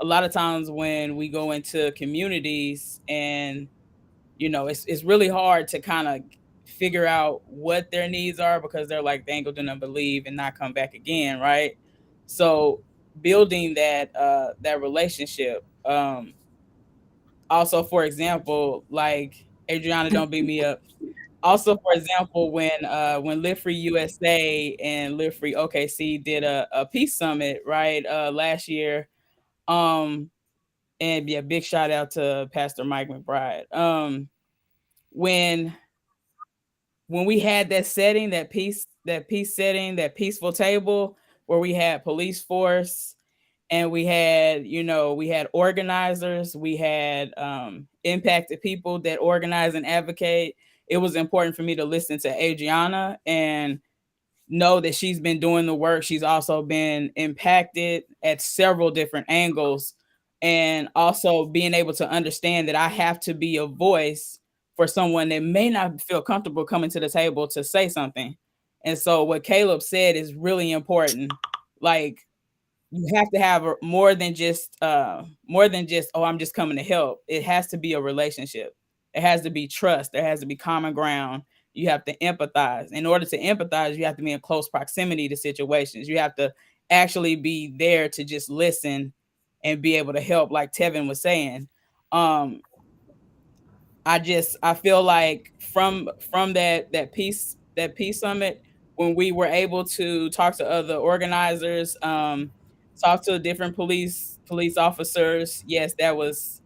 lot of times when we go into communities and it's really hard to kind of figure out what their needs are, because they're like, they ain't gonna believe and not come back again, right? So building that relationship. Also, for example, like Adriana, don't beat me up. Also, for example, when Live Free USA and Live Free OKC did a peace summit, right, last year, and yeah, big shout out to Pastor Mike McBride. When when we had that setting, that peace setting, that peaceful table where we had police force and we had, we had organizers, we had impacted people that organize and advocate. It was important for me to listen to Adriana and know that she's been doing the work. She's also been impacted at several different angles, and also being able to understand that I have to be a voice for someone that may not feel comfortable coming to the table to say something. And so what Caleb said is really important. Like, you have to have more than just oh, I'm just coming to help. It has to be a relationship. It has to be trust. There has to be common ground. You have to empathize. In order to empathize, you have to be in close proximity to situations. You have to actually be there to just listen and be able to help, like Tevin was saying. I feel like from that peace summit, when we were able to talk to other organizers, talk to different police officers, yes, that was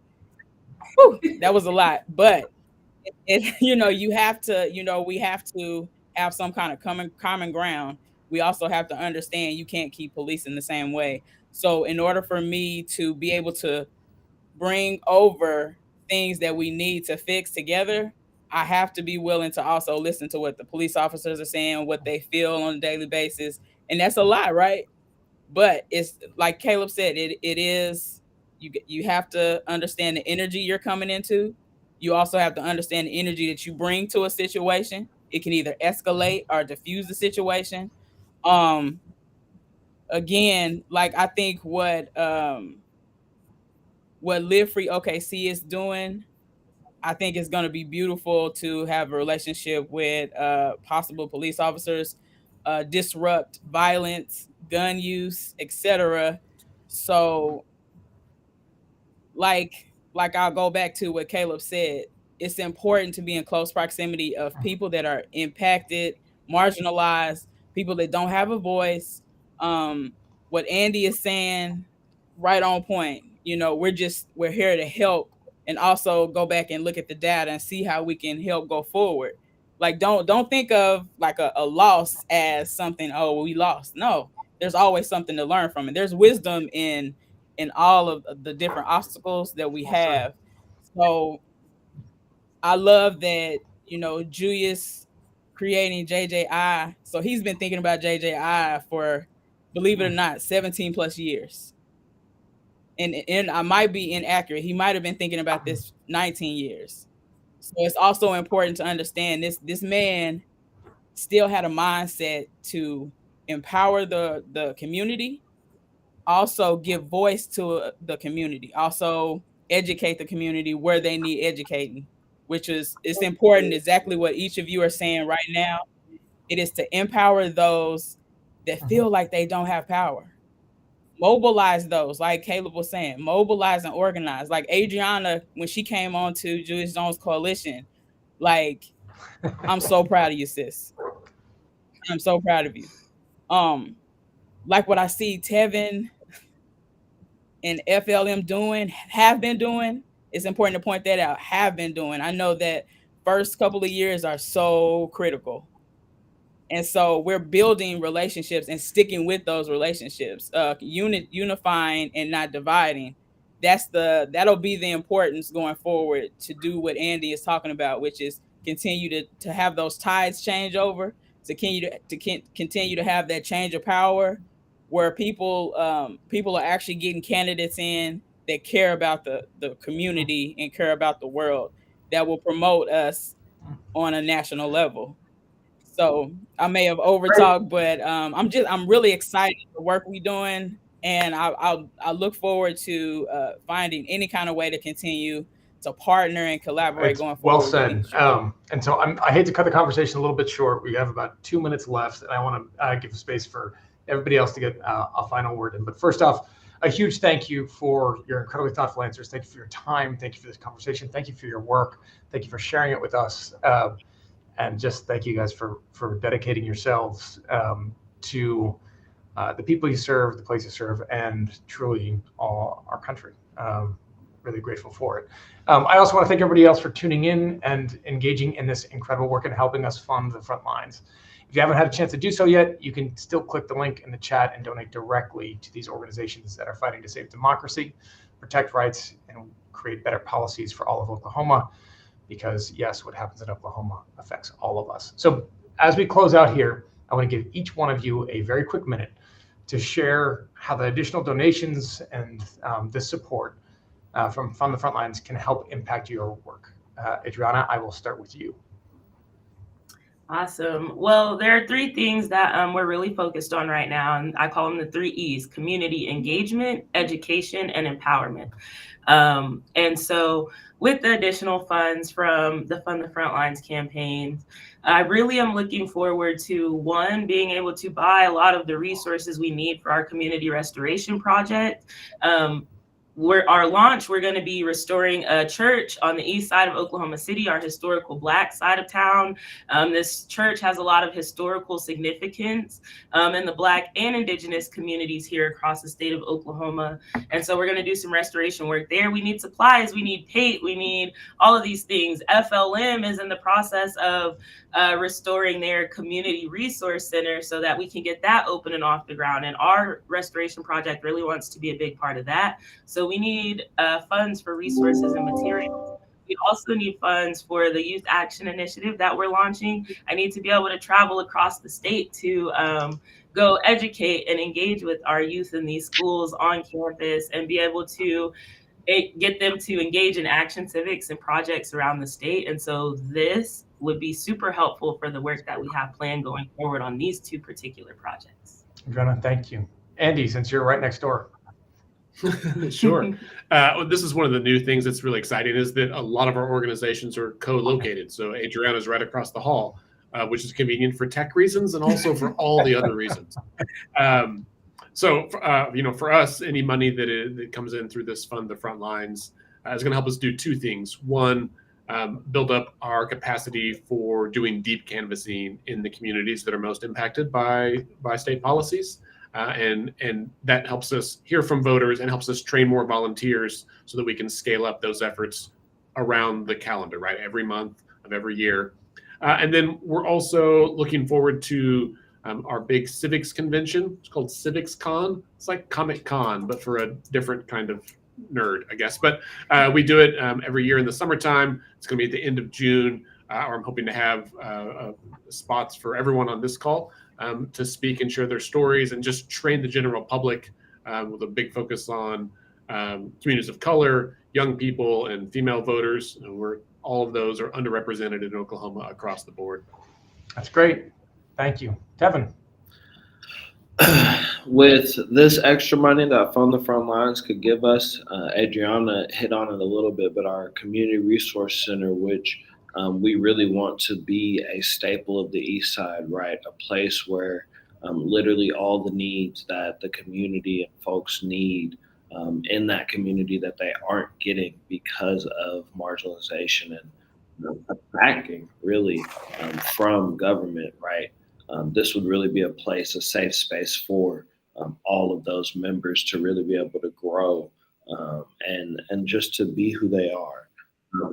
a lot. But you have to, we have to have some kind of common ground. We also have to understand you can't keep policing the same way. So in order for me to be able to bring over things that we need to fix together, I have to be willing to also listen to what the police officers are saying, what they feel on a daily basis. And that's a lot, right? But it's like Caleb said, it is, you have to understand the energy you're coming into. You also have to understand the energy that you bring to a situation. It can either escalate or diffuse the situation. Again, like, I think what Live Free OKC is doing, I think it's going to be beautiful to have a relationship with possible police officers, disrupt violence, gun use, etc. So, like I'll go back to what Caleb said. It's important to be in close proximity of people that are impacted, marginalized, people that don't have a voice. What Andy is saying, right on point. We're here to help, and also go back and look at the data and see how we can help go forward. Like, don't think of like a loss as something, oh, we lost. No, there's always something to learn from it. There's wisdom in all of the different obstacles that we have. So I love that, Julius creating JJI. So he's been thinking about JJI for, believe it or not, 17 plus years. And I might be inaccurate. He might have been thinking about this 19 years. So it's also important to understand this man still had a mindset to empower the community, also give voice to the community, also educate the community where they need educating, which is, it's important, exactly what each of you are saying right now. It is to empower those that feel like they don't have power. Mobilize those, like Caleb was saying, mobilize and organize. Like Adriana, when she came on to Julius Jones Coalition, like, I'm so proud of you, sis. I'm so proud of you. Like what I see Tevin and FLM have been doing, it's important to point that out, have been doing. I know that first couple of years are so critical. And so we're building relationships and sticking with those relationships, unifying and not dividing. That'll be the importance going forward, to do what Andy is talking about, which is continue to have those tides change over, to continue to have that change of power, where people are actually getting candidates in that care about the community and care about the world, that will promote us on a national level. So I may have overtalked, but I'm really excited for the work we're doing, and I look forward to finding any kind of way to continue to partner and collaborate It's going forward. well said. And so I hate to cut the conversation a little bit short. We have about 2 minutes left, and I want to give space for everybody else to get a final word in. But first off, a huge thank you for your incredibly thoughtful answers. Thank you for your time. Thank you for this conversation. Thank you for your work. Thank you for sharing it with us. And just thank you guys for dedicating yourselves to the people you serve, the place you serve, and truly all our country. really grateful for it. I also want to thank everybody else for tuning in and engaging in this incredible work and helping us fund the front lines. If you haven't had a chance to do so yet, you can still click the link in the chat and donate directly to these organizations that are fighting to save democracy, protect rights, and create better policies for all of Oklahoma. Because yes, what happens in Oklahoma affects all of us. So as we close out here, I want to give each one of you a very quick minute to share how the additional donations and this support from Fund the Frontlines can help impact your work. Adriana, I will start with you. Awesome. Well, there are three things that we're really focused on right now, and I call them the 3 E's: community engagement, education, and empowerment. And so with the additional funds from the Fund the Frontlines campaigns, I really am looking forward to, one, being able to buy a lot of the resources we need for our community restoration project. Our launch, we're going to be restoring a church on the east side of Oklahoma City, our historical Black side of town. This church has a lot of historical significance in the Black and Indigenous communities here across the state of Oklahoma. And so we're going to do some restoration work there. We need supplies, we need paint, we need all of these things. FLM is in the process of restoring their community resource center so that we can get that open and off the ground. And our restoration project really wants to be a big part of that. So we need funds for resources and materials. We also need funds for the Youth Action Initiative that we're launching. I need to be able to travel across the state to go educate and engage with our youth in these schools on campus and be able to get them to engage in action civics and projects around the state. And so this would be super helpful for the work that we have planned going forward on these 2 particular projects. Adriana, thank you. Andy, since you're right next door. Sure. This is one of the new things that's really exciting, is that a lot of our organizations are co-located. So Adriana's right across the hall, which is convenient for tech reasons and also for all the other reasons. So for us, any money that comes in through this Fund the Frontlines is going to help us do 2 things. One, build up our capacity for doing deep canvassing in the communities that are most impacted by state policies. And that helps us hear from voters and helps us train more volunteers so that we can scale up those efforts around the calendar, right? Every month of every year. And then we're also looking forward to our big civics convention. It's called Civics Con. It's like Comic Con, but for a different kind of nerd, I guess. But we do it every year in the summertime. It's going to be at the end of June. Or I'm hoping to have spots for everyone on this call to speak and share their stories and just train the general public with a big focus on communities of color, young people, and female voters. Where all of those are underrepresented in Oklahoma across the board. That's great. Thank you. Tevin. With this extra money that Fund the Frontlines could give us, Adriana hit on it a little bit, but our Community Resource Center, which we really want to be a staple of the East Side, right? A place where literally all the needs that the community and folks need in that community that they aren't getting because of marginalization and backing really from government, right? This would really be a place, a safe space for all of those members to really be able to grow and just to be who they are.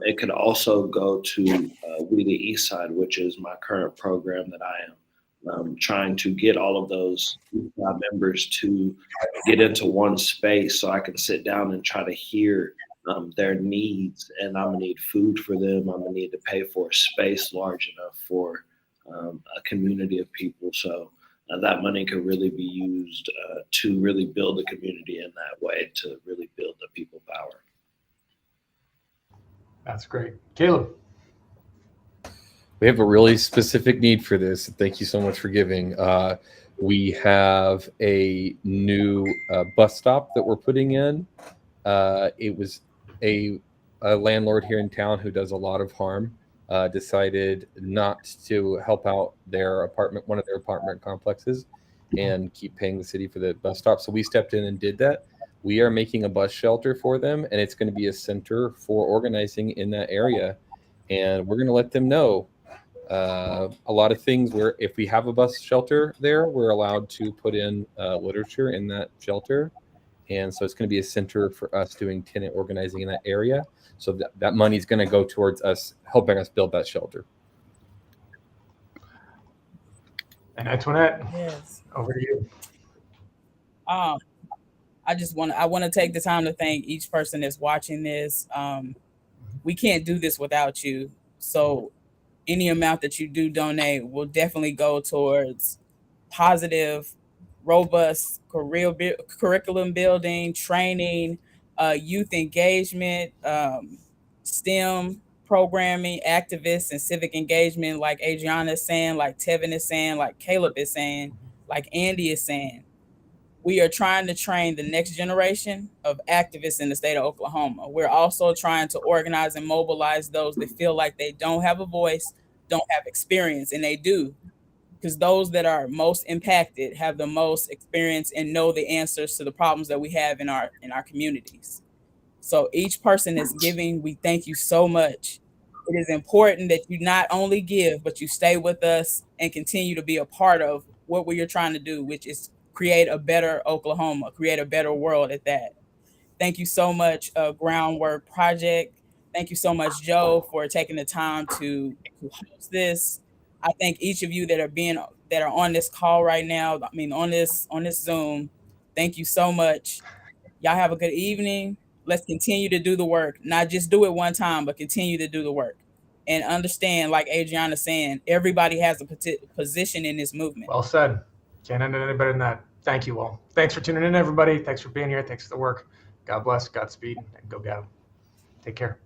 It could also go to We the East Side, which is my current program that I am trying to get all of those members to get into one space so I can sit down and try to hear their needs. And I'm gonna need food for them. I'm gonna need to pay for a space large enough for a community of people. So that money could really be used to really build the community in that way, to really build the people power. That's great. Caleb. We have a really specific need for this. Thank you so much for giving. We have a new bus stop that we're putting in. It was a landlord here in town who does a lot of harm, decided not to help out one of their apartment complexes and keep paying the city for the bus stop. So we stepped in and did that. We are making a bus shelter for them, and it's going to be a center for organizing in that area. And we're going to let them know a lot of things where if we have a bus shelter there, we're allowed to put in literature in that shelter. And so it's going to be a center for us doing tenant organizing in that area. So that money is going to go towards us helping us build that shelter. And Antoinette, Yes. over to you. I want to take the time to thank each person that's watching this. We can't do this without you. So any amount that you do donate will definitely go towards positive, robust curriculum building, training, youth engagement, STEM programming, activists and civic engagement, like Adriana is saying, like Tevin is saying, like Caleb is saying, like Andy is saying. We are trying to train the next generation of activists in the state of Oklahoma. We're also trying to organize and mobilize those that feel like they don't have a voice, don't have experience, and they do. Because those that are most impacted have the most experience and know the answers to the problems that we have in our communities. So each person that's giving, we thank you so much. It is important that you not only give, but you stay with us and continue to be a part of what we are trying to do, which is create a better Oklahoma, create a better world at that. Thank you so much, Groundwork Project. Thank you so much, Joe, for taking the time to host this. I thank each of you that are on this call right now. I mean, on this Zoom. Thank you so much. Y'all have a good evening. Let's continue to do the work. Not just do it one time, but continue to do the work. And understand, like Adriana's saying, everybody has a position in this movement. Well said. Can't end it any better than that. Thank you all. Thanks for tuning in, everybody. Thanks for being here. Thanks for the work. God bless, Godspeed, and go get 'em. Take care.